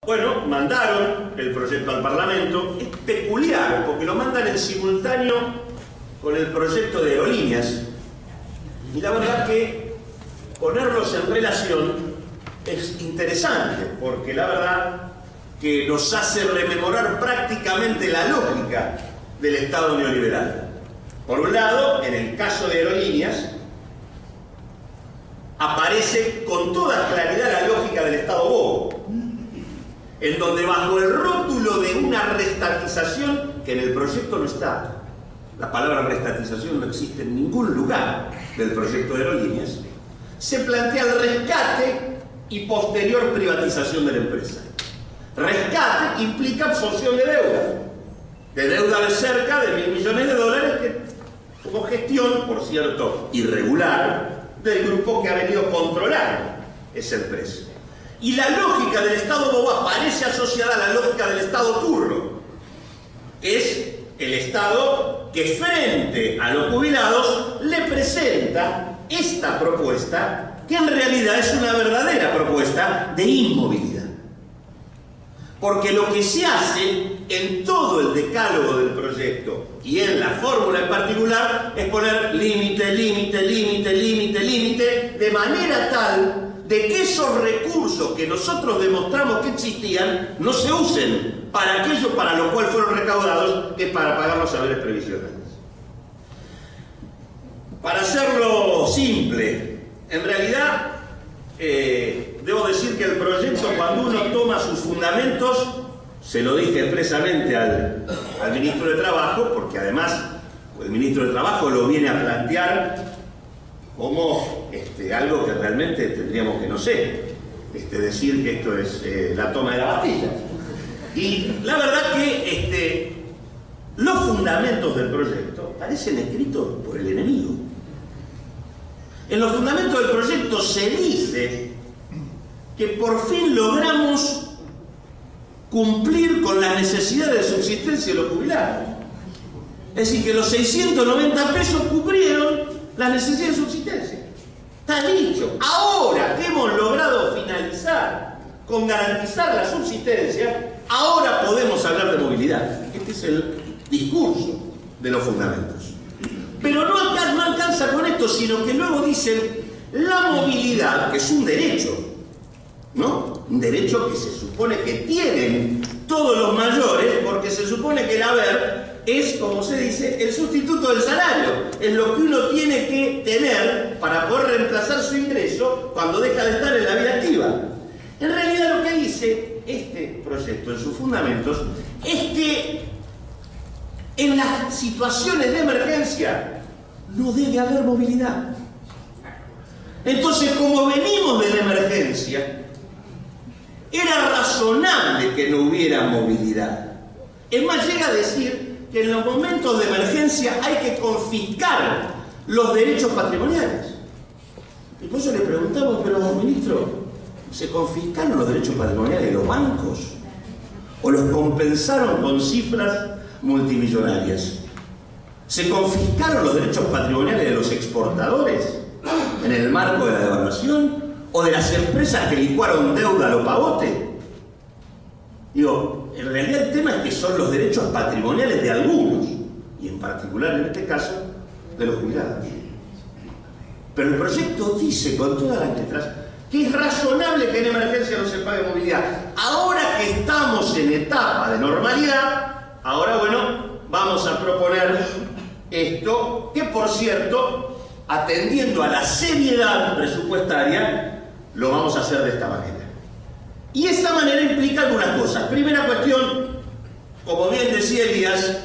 Bueno, mandaron el proyecto al Parlamento. Es peculiar porque lo mandan en simultáneo con el proyecto de aerolíneas. Y la verdad que ponerlos en relación es interesante, porque la verdad que nos hace rememorar prácticamente la lógica del Estado neoliberal. Por un lado, en el caso de aerolíneas, aparece con toda claridad la lógica del Estado bobo, en donde bajo el rótulo de una restatización, que en el proyecto no está, la palabra restatización no existe en ningún lugar del proyecto de aerolíneas, se plantea el rescate y posterior privatización de la empresa. Rescate que implica absorción de deuda de cerca de $1.000 millones, que, como gestión, por cierto, irregular, del grupo que ha venido controlando esa empresa. Y la lógica del Estado bobo aparece asociada a la lógica del Estado turro, que es el Estado que frente a los jubilados le presenta esta propuesta, que en realidad es una verdadera propuesta de inmovilidad. Porque lo que se hace en todo el decálogo del proyecto y en la fórmula en particular es poner límite, límite, límite, límite, límite, de manera tal de que esos recursos que nosotros demostramos que existían no se usen para aquello para lo cual fueron recaudados, que es para pagar los saberes previsionales. Para hacerlo simple, en realidad debo decir que el proyecto, cuando uno toma sus fundamentos, se lo dije expresamente al ministro de Trabajo, porque además el ministro de Trabajo lo viene a plantear como algo que realmente tendríamos que, no sé, decir que esto es la toma de la Bastilla. Y la verdad que los fundamentos del proyecto parecen escritos por el enemigo. En los fundamentos del proyecto se dice que por fin logramos cumplir con las necesidades de subsistencia de los jubilados. Es decir, que los 690 pesos cubrieron las necesidades de subsistencia. Está dicho. Ahora que hemos logrado finalizar con garantizar la subsistencia, ahora podemos hablar de movilidad. Este es el discurso de los fundamentos. Pero no alcanza con esto, sino que luego dicen la movilidad, que es un derecho, ¿no? Un derecho que se supone que tienen todos los mayores, porque se supone que el haber es, como se dice, el sustituto del salario. Es lo que uno tiene que tener para poder reemplazar su ingreso cuando deja de estar en la vida activa. En realidad lo que dice este proyecto en sus fundamentos es que en las situaciones de emergencia no debe haber movilidad. Entonces, como venimos de la emergencia, era razonable que no hubiera movilidad. Es más, llega a decir que en los momentos de emergencia hay que confiscar los derechos patrimoniales. Y por eso le preguntamos, pero ministro, ¿se confiscaron los derechos patrimoniales de los bancos? ¿O los compensaron con cifras multimillonarias? ¿Se confiscaron los derechos patrimoniales de los exportadores en el marco de la devaluación? ¿O de las empresas que licuaron deuda a lo pavote? Digo, en realidad el tema es que son los derechos patrimoniales de algunos, y en particular en este caso, de los jubilados. Pero el proyecto dice con todas las letras que es razonable que en emergencia no se pague movilidad. Ahora que estamos en etapa de normalidad, ahora bueno, vamos a proponer esto, que por cierto, atendiendo a la seriedad presupuestaria, lo vamos a hacer de esta manera. Y esta manera implica algunas cosas. Primera cuestión, como bien decía Elías,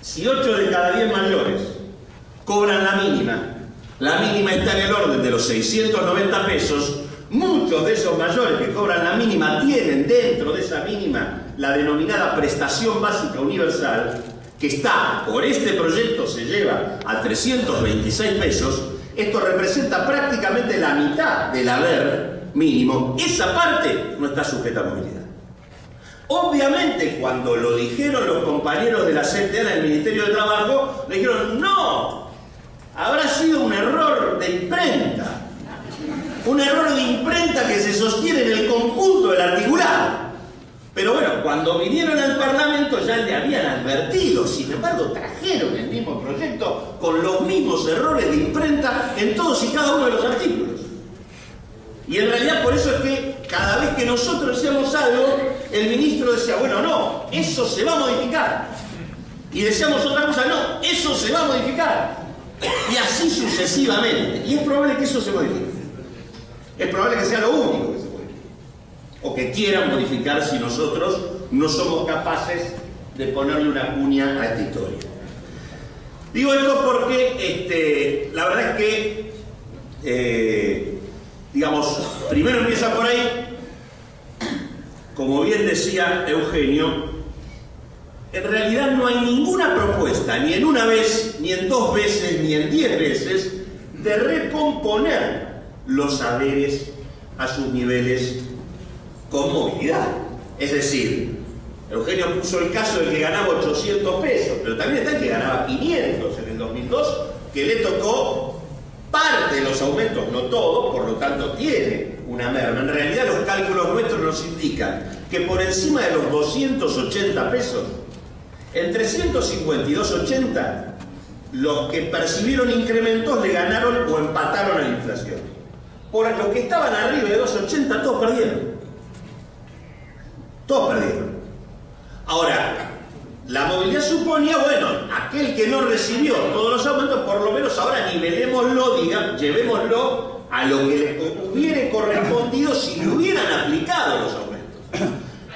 si 8 de cada 10 mayores cobran la mínima está en el orden de los 690 pesos, muchos de esos mayores que cobran la mínima tienen dentro de esa mínima la denominada prestación básica universal, que está, por este proyecto se lleva a 326 pesos, esto representa prácticamente la mitad del haber mínimo. Esa parte no está sujeta a movilidad. Obviamente, cuando lo dijeron los compañeros de la CTA en el Ministerio de Trabajo, le dijeron, no, habrá sido un error de imprenta. Un error de imprenta que se sostiene en el conjunto del articulado. cuando vinieron al Parlamento ya le habían advertido, sin embargo trajeron el mismo proyecto con los mismos errores de imprenta en todos y cada uno de los artículos. Y en realidad por eso es que cada vez que nosotros decíamos algo, el ministro decía, bueno, no, eso se va a modificar. Y decíamos otra cosa, no, eso se va a modificar. Y así sucesivamente. Y es probable que eso se modifique. Es probable que sea lo único que se modifique. O que quieran modificar si nosotros no somos capaces de ponerle una cuña a esta historia. Digo esto porque la verdad es que, digamos, primero empieza por ahí, como bien decía Eugenio, en realidad no hay ninguna propuesta, ni en una vez, ni en 2 veces, ni en 10 veces, de recomponer los saberes a sus niveles con movilidad. Es decir, Eugenio puso el caso del que ganaba 800 pesos, pero también está el que ganaba 500 en el 2002, que le tocó parte de los aumentos, no todo, por lo tanto tiene una merma. En realidad los cálculos nuestros nos indican que por encima de los 280 pesos, en 352,80, los que percibieron incrementos le ganaron o empataron a la inflación. Por los que estaban arriba de 280, todos perdieron. Todos perdieron. Ahora, la movilidad suponía, bueno, aquel que no recibió todos los aumentos, por lo menos ahora nivelémoslo, digamos, llevémoslo a lo que le hubiera correspondido si le hubieran aplicado los aumentos.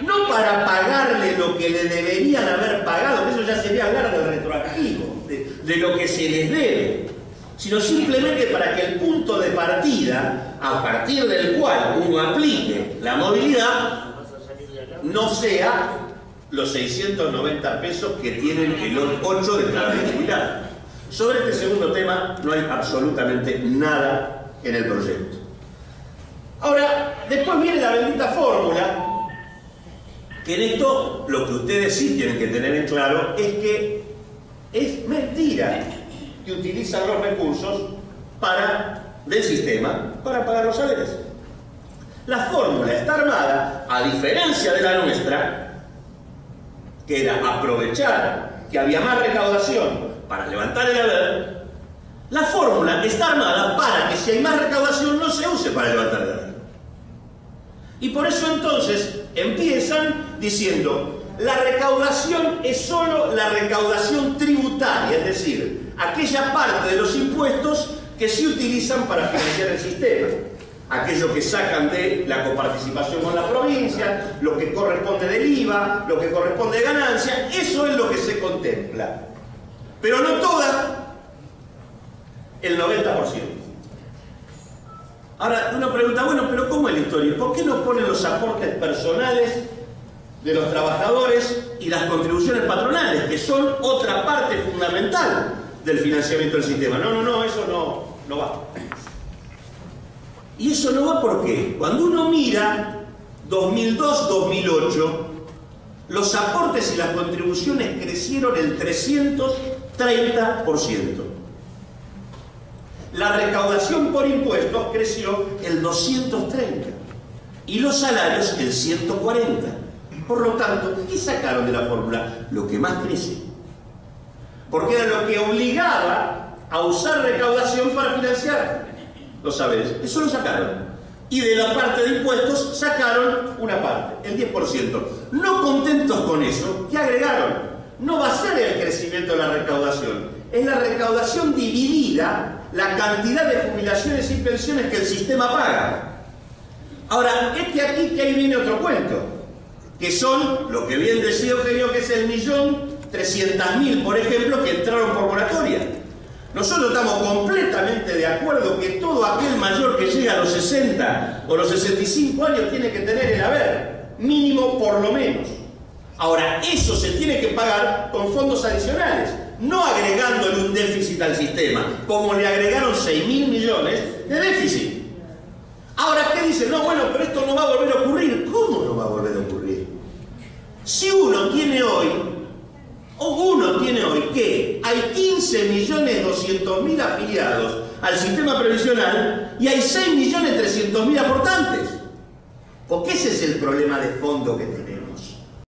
No para pagarle lo que le deberían haber pagado, que eso ya sería hablar del retroactivo, de lo que se les debe, sino simplemente para que el punto de partida, a partir del cual uno aplique la movilidad, no sea los 690 pesos que tienen el 8 de cada jubilado. Sobre este segundo tema no hay absolutamente nada en el proyecto. Ahora, después viene la bendita fórmula, que en esto lo que ustedes sí tienen que tener en claro es que es mentira que utilizan los recursos del sistema para pagar los salarios. La fórmula está armada, a diferencia de la nuestra, que era aprovechar que había más recaudación para levantar el haber. La fórmula está armada para que si hay más recaudación no se use para levantar el haber. Y por eso entonces empiezan diciendo, la recaudación es solo la recaudación tributaria, es decir, aquella parte de los impuestos que se utilizan para financiar el sistema. Aquello que sacan de la coparticipación con la provincia, lo que corresponde del IVA, lo que corresponde de ganancia, eso es lo que se contempla. Pero no toda, el 90%. Ahora uno pregunta, bueno, pero ¿cómo es la historia? ¿Por qué no ponen los aportes personales de los trabajadores y las contribuciones patronales, que son otra parte fundamental del financiamiento del sistema? No, eso no va. Y eso no va porque cuando uno mira 2002-2008, los aportes y las contribuciones crecieron el 330%. La recaudación por impuestos creció el 230% y los salarios el 140%. Por lo tanto, ¿qué sacaron de la fórmula? Lo que más crece. Porque era lo que obligaba a usar recaudación para financiar los saberes. Eso lo sacaron. Y de la parte de impuestos sacaron una parte, el 10%. No contentos con eso, ¿qué agregaron? No va a ser el crecimiento de la recaudación, es la recaudación dividida la cantidad de jubilaciones y pensiones que el sistema paga. Ahora, aquí que ahí viene otro cuento, que son, lo que bien decía Eugenio, que es el 1.300.000, por ejemplo, que entraron por moratoria. Nosotros estamos completamente de acuerdo que todo aquel mayor que llega a los 60 o los 65 años tiene que tener el haber, mínimo por lo menos. Ahora, eso se tiene que pagar con fondos adicionales, no agregándole un déficit al sistema, como le agregaron 6.000 millones de déficit. Ahora, ¿qué dicen? No, bueno, pero esto no va a volver a ocurrir. ¿Cómo no va a volver a ocurrir? Si uno tiene hoy que hay 15.200.000 afiliados al sistema previsional y hay 6.300.000 aportantes. Porque ese es el problema de fondo que tenemos.